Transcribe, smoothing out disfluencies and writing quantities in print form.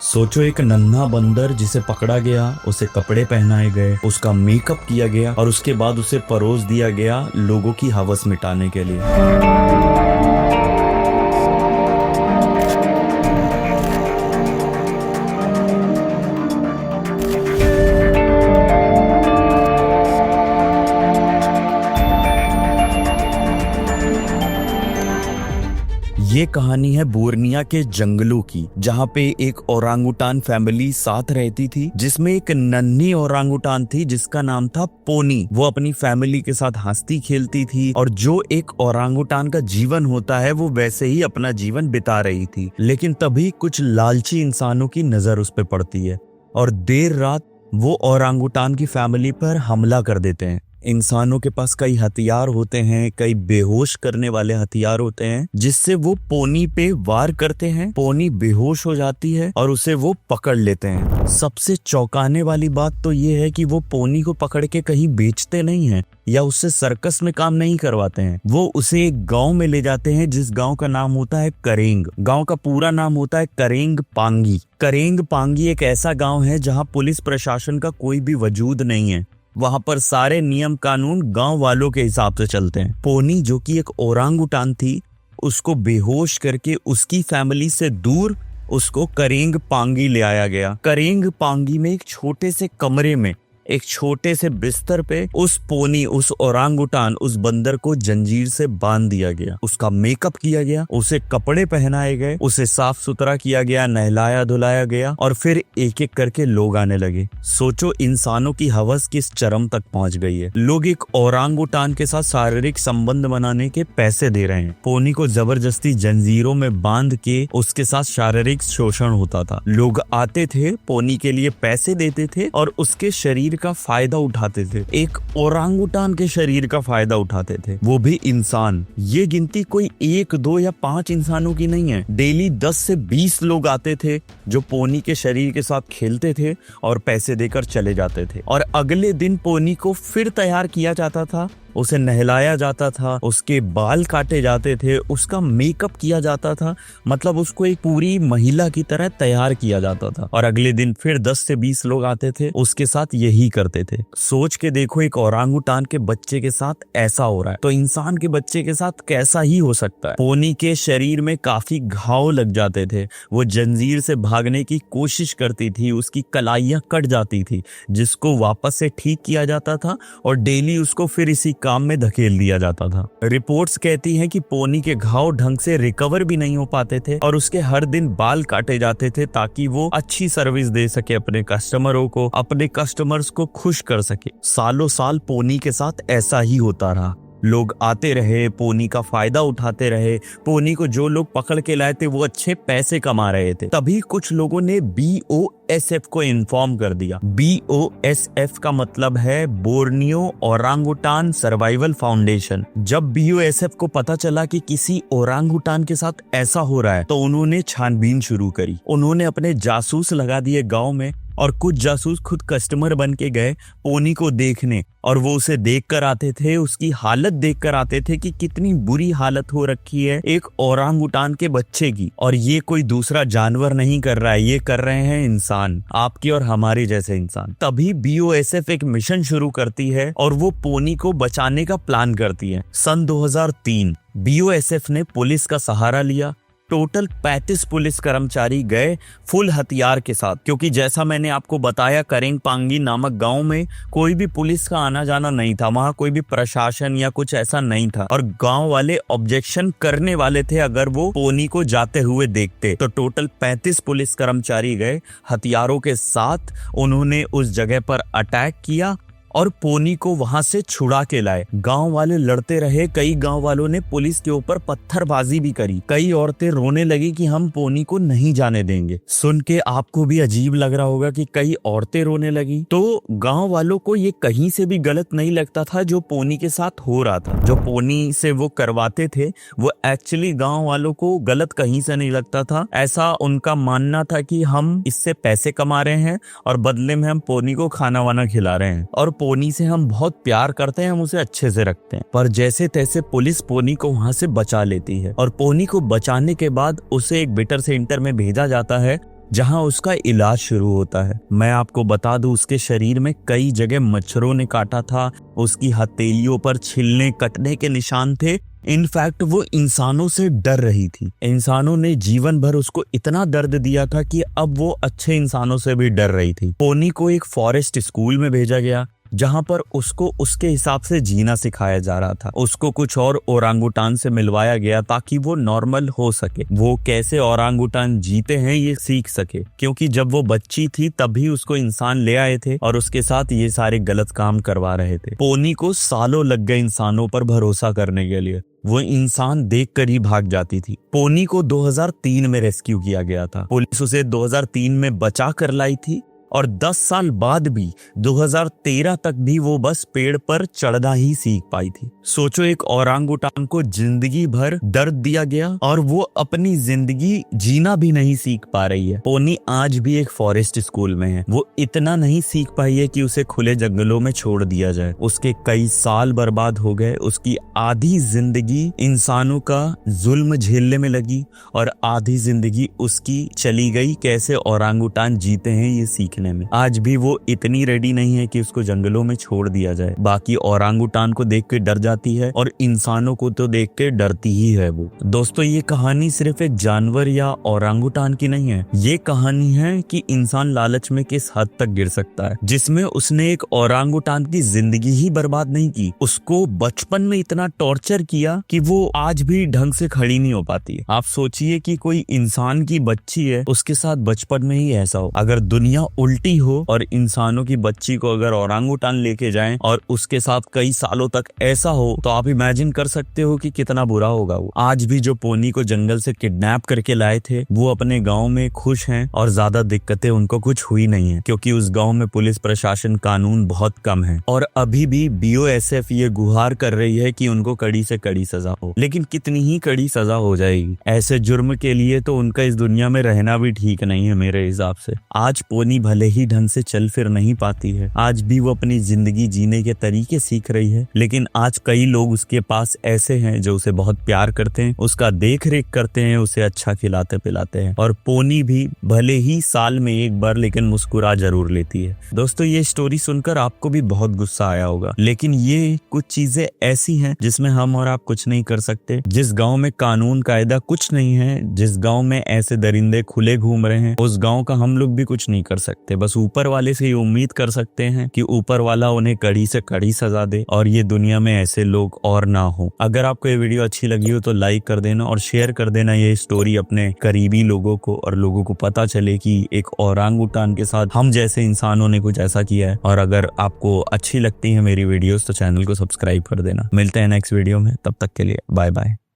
सोचो एक नन्हा बंदर जिसे पकड़ा गया, उसे कपड़े पहनाए गए, उसका मेकअप किया गया और उसके बाद उसे परोस दिया गया लोगों की हवस मिटाने के लिए। ये कहानी है बोर्निया के जंगलों की, जहाँ पे एक ओरांगुटान फैमिली साथ रहती थी, जिसमें एक नन्ही ओरांगुटान थी जिसका नाम था पोनी। वो अपनी फैमिली के साथ हंसती खेलती थी और जो एक ओरांगुटान का जीवन होता है वो वैसे ही अपना जीवन बिता रही थी। लेकिन तभी कुछ लालची इंसानों की नजर उस पर पड़ती है और देर रात वो ओरांगुटान की फैमिली पर हमला कर देते हैं। इंसानों के पास कई हथियार होते हैं, कई बेहोश करने वाले हथियार होते हैं, जिससे वो पोनी पे वार करते हैं। पोनी बेहोश हो जाती है और उसे वो पकड़ लेते हैं। सबसे चौंकाने वाली बात तो ये है कि वो पोनी को पकड़ के कहीं बेचते नहीं हैं या उससे सर्कस में काम नहीं करवाते हैं। वो उसे एक गांव में ले जाते हैं जिस गांव का नाम होता है करेंग। गांव का पूरा नाम होता है करेंग पांगी। करेंग पांगी एक ऐसा गांव है जहां पुलिस प्रशासन का कोई भी वजूद नहीं है। वहां पर सारे नियम कानून गांव वालों के हिसाब से चलते हैं। पोनी जो कि एक ओरांगुटान थी, उसको बेहोश करके उसकी फैमिली से दूर उसको करेंग पांगी ले आया गया। करेंग पांगी में एक छोटे से कमरे में, एक छोटे से बिस्तर पे उस पोनी, उस ओरांगुटान, उस बंदर को जंजीर से बांध दिया गया। उसका मेकअप किया गया, उसे कपड़े पहनाए गए, उसे साफ सुथरा किया गया, नहलाया धुलाया गया और फिर एक एक करके लोग आने लगे। सोचो इंसानों की हवस किस चरम तक पहुंच गई है। लोग एक ओरांगुटान के साथ शारीरिक संबंध बनाने के पैसे दे रहे हैं। पोनी को जबरदस्ती जंजीरों में बांध के उसके साथ शारीरिक शोषण होता था। लोग आते थे, पोनी के लिए पैसे देते थे और उसके शरीर का फायदा उठाते थे। एक ओरांगुटान के शरीर का फायदा उठाते थे, वो भी इंसान। ये गिनती कोई 1, 2 या 5 इंसानों की नहीं है। डेली 10 से 20 लोग आते थे जो पोनी के शरीर के साथ खेलते थे और पैसे देकर चले जाते थे। और अगले दिन पोनी को फिर तैयार किया जाता था, उसे नहलाया जाता था, उसके बाल काटे जाते थे, उसका मेकअप किया जाता था। मतलब उसको एक पूरी महिला की तरह तैयार किया जाता था। और अगले दिन फिर 10 से 20 लोग आते थे, उसके साथ यही करते थे। सोच के देखो, एक ओरांगुटान के बच्चे के साथ ऐसा हो रहा है तो इंसान के बच्चे के साथ कैसा ही हो सकता है। पोनी के शरीर में काफी घाव लग जाते थे। वो जंजीर से भागने की कोशिश करती थी, उसकी कलाइयां कट जाती थी, जिसको वापस से ठीक किया जाता था और डेली उसको फिर इसी काम में धकेल दिया जाता था। रिपोर्ट्स कहती हैं कि पोनी के घाव ढंग से रिकवर भी नहीं हो पाते थे और उसके हर दिन बाल काटे जाते थे ताकि वो अच्छी सर्विस दे सके अपने कस्टमरों को, अपने कस्टमर्स को खुश कर सके। सालों साल पोनी के साथ ऐसा ही होता रहा। लोग आते रहे, पोनी का फायदा उठाते रहे। पोनी को जो लोग पकड़ के लाए थे वो अच्छे पैसे कमा रहे थे। तभी कुछ लोगों ने BOSF को इन्फॉर्म कर दिया। BOSF का मतलब है बोर्नियो ओरांगुटान सर्वाइवल फाउंडेशन। जब BOSF को पता चला कि किसी ओरांगुटान के साथ ऐसा हो रहा है तो उन्होंने छानबीन शुरू करी। उन्होंने अपने जासूस लगा दिए गांव में और कुछ जासूस खुद कस्टमर बन के गए पोनी को देखने और वो उसे देख कर आते थे, उसकी हालत देख कर आते थे कि कितनी बुरी हालत हो रखी है एक ओरांगुटान के बच्चे की। और ये कोई दूसरा जानवर नहीं कर रहा है, ये कर रहे हैं इंसान, आपके और हमारे जैसे इंसान। तभी BOSF एक मिशन शुरू करती है और वो पोनी को बचाने का प्लान करती है। सन 2003 BOSF ने पुलिस का सहारा लिया। टोटल 35 पुलिस कर्मचारी गए फुल हथियार के साथ, क्योंकि जैसा मैंने आपको बताया करेंग पांगी नामक गांव में कोई भी पुलिस का आना जाना नहीं था। वहां कोई भी प्रशासन या कुछ ऐसा नहीं था और गांव वाले ऑब्जेक्शन करने वाले थे अगर वो पोनी को जाते हुए देखते। तो टोटल 35 पुलिस कर्मचारी गए हथियारों के साथ। उन्होंने उस जगह पर अटैक किया और पोनी को वहां से छुड़ा के लाए। गांव वाले लड़ते रहे। कई गांव वालों ने पुलिस के ऊपर पत्थरबाजी भी करी। कई औरतें रोने लगी कि हम पोनी को नहीं जाने देंगे। सुन के आपको भी अजीब लग रहा होगा कि कई औरतें रोने लगी। तो गांव वालों को ये कहीं से भी गलत नहीं लगता था जो पोनी के साथ हो रहा था। जो पोनी से वो करवाते थे वो एक्चुअली गांव वालों को गलत कहीं से नहीं लगता था। ऐसा उनका मानना था कि हम इससे पैसे कमा रहे हैं और बदले में हम पोनी को खाना वाना खिला रहे हैं और पोनी से हम बहुत प्यार करते हैं, हम उसे अच्छे से रखते हैं। पर जैसे तैसे पुलिस पोनी को वहां से बचा लेती है और पोनी को बचाने के बाद उसे एक बेटर सेंटर में भेजा जाता है जहां उसका इलाज शुरू होता है। मैं आपको बता दूं, उसके शरीर में कई जगह मच्छरों ने काटा था, उसकी हथेलियों पर छिलने कटने के निशान थे। इनफैक्ट वो इंसानों से डर रही थी। इंसानों ने जीवन भर उसको इतना दर्द दिया था कि अब वो अच्छे इंसानों से भी डर रही थी। पोनी को एक फॉरेस्ट स्कूल में भेजा गया, जहां पर उसको उसके हिसाब से जीना सिखाया जा रहा था। उसको कुछ और ओरांगुटान से मिलवाया गया ताकि वो नॉर्मल हो सके, वो कैसे ओरांगुटान जीते हैं ये सीख सके, क्योंकि जब वो बच्ची थी तभी उसको इंसान ले आए थे और उसके साथ ये सारे गलत काम करवा रहे थे। पोनी को सालों लग गए इंसानों पर भरोसा करने के लिए। वो इंसान देखकर ही भाग जाती थी। पोनी को 2003 में रेस्क्यू किया गया था। पुलिस उसे 2003 में बचा कर लाई थी और 10 साल बाद भी 2013 तक भी वो बस पेड़ पर चढ़ना ही सीख पाई थी। सोचो, एक ओरांगुटान को जिंदगी भर दर्द दिया गया और वो अपनी जिंदगी जीना भी नहीं सीख पा रही है। पोनी आज भी एक फॉरेस्ट स्कूल में है। वो इतना नहीं सीख पाई है कि उसे खुले जंगलों में छोड़ दिया जाए। उसके कई साल बर्बाद हो गए। उसकी आधी जिंदगी इंसानों का जुल्म झेलने में लगी और आधी जिंदगी उसकी चली गई कैसे ओरांगुटान जीते हैं ये सीख में। आज भी वो इतनी रेडी नहीं है कि उसको जंगलों में छोड़ दिया जाए। बाकी ओरांगुटान को देख के डर जाती है और इंसानों को तो देख के डरती ही है वो। दोस्तों, ये कहानी सिर्फ एक जानवर या ओरांगुटान की नहीं है। ये कहानी है कि इंसान लालच में किस हद तक गिर सकता है, जिसमें उसने एक ओरांगुटान की जिंदगी ही बर्बाद नहीं की, उसको बचपन में इतना टॉर्चर किया कि वो आज भी ढंग से खड़ी नहीं हो पाती। आप सोचिए कि कोई इंसान की बच्ची है, उसके साथ बचपन में ही ऐसा हो। अगर दुनिया उल्टी हो और इंसानों की बच्ची को अगर ओरांगुटान लेके जाएं और उसके साथ कई सालों तक ऐसा हो, तो आप इमेजिन कर सकते हो कि कितना बुरा होगा वो। आज भी जो पोनी को जंगल से किडनैप करके लाए थे, वो अपने गांव में खुश हैं और ज्यादा दिक्कतें उनको कुछ हुई नहीं है, क्योंकि उस गांव में पुलिस प्रशासन कानून बहुत कम है। और अभी भी BOSF ये गुहार कर रही है कि उनको कड़ी से कड़ी सजा हो। लेकिन कितनी ही कड़ी सजा हो जाएगी ऐसे जुर्म के लिए, तो उनका इस दुनिया में रहना भी ठीक नहीं है मेरे हिसाब से। आज पोनी भले ही ढंग से चल फिर नहीं पाती है, आज भी वो अपनी जिंदगी जीने के तरीके सीख रही है, लेकिन आज कई लोग उसके पास ऐसे हैं जो उसे बहुत प्यार करते हैं, उसका देख रेख करते हैं, उसे अच्छा खिलाते पिलाते हैं। और पोनी भी भले ही साल में एक बार लेकिन मुस्कुरा जरूर लेती है। दोस्तों, ये स्टोरी सुनकर आपको भी बहुत गुस्सा आया होगा, लेकिन ये कुछ चीजें ऐसी हैं जिसमें हम और आप कुछ नहीं कर सकते। जिस गाँव में कानून कायदा कुछ नहीं है, जिस गाँव में ऐसे दरिंदे खुले घूम रहे हैं, उस गाँव का हम लोग भी कुछ नहीं कर सकते। बस ऊपर वाले से ये उम्मीद कर सकते हैं कि ऊपर वाला उन्हें कड़ी से कड़ी सजा दे और ये दुनिया में ऐसे लोग और ना हो। अगर आपको ये वीडियो अच्छी लगी हो तो लाइक कर देना और शेयर कर देना ये स्टोरी अपने करीबी लोगों को, और लोगों को पता चले कि एक ओरांगुटान के साथ हम जैसे इंसानों ने कुछ ऐसा किया है। और अगर आपको अच्छी लगती है मेरी वीडियोस तो चैनल को सब्सक्राइब कर देना। मिलते हैं नेक्स्ट वीडियो में, तब तक के लिए बाय बाय।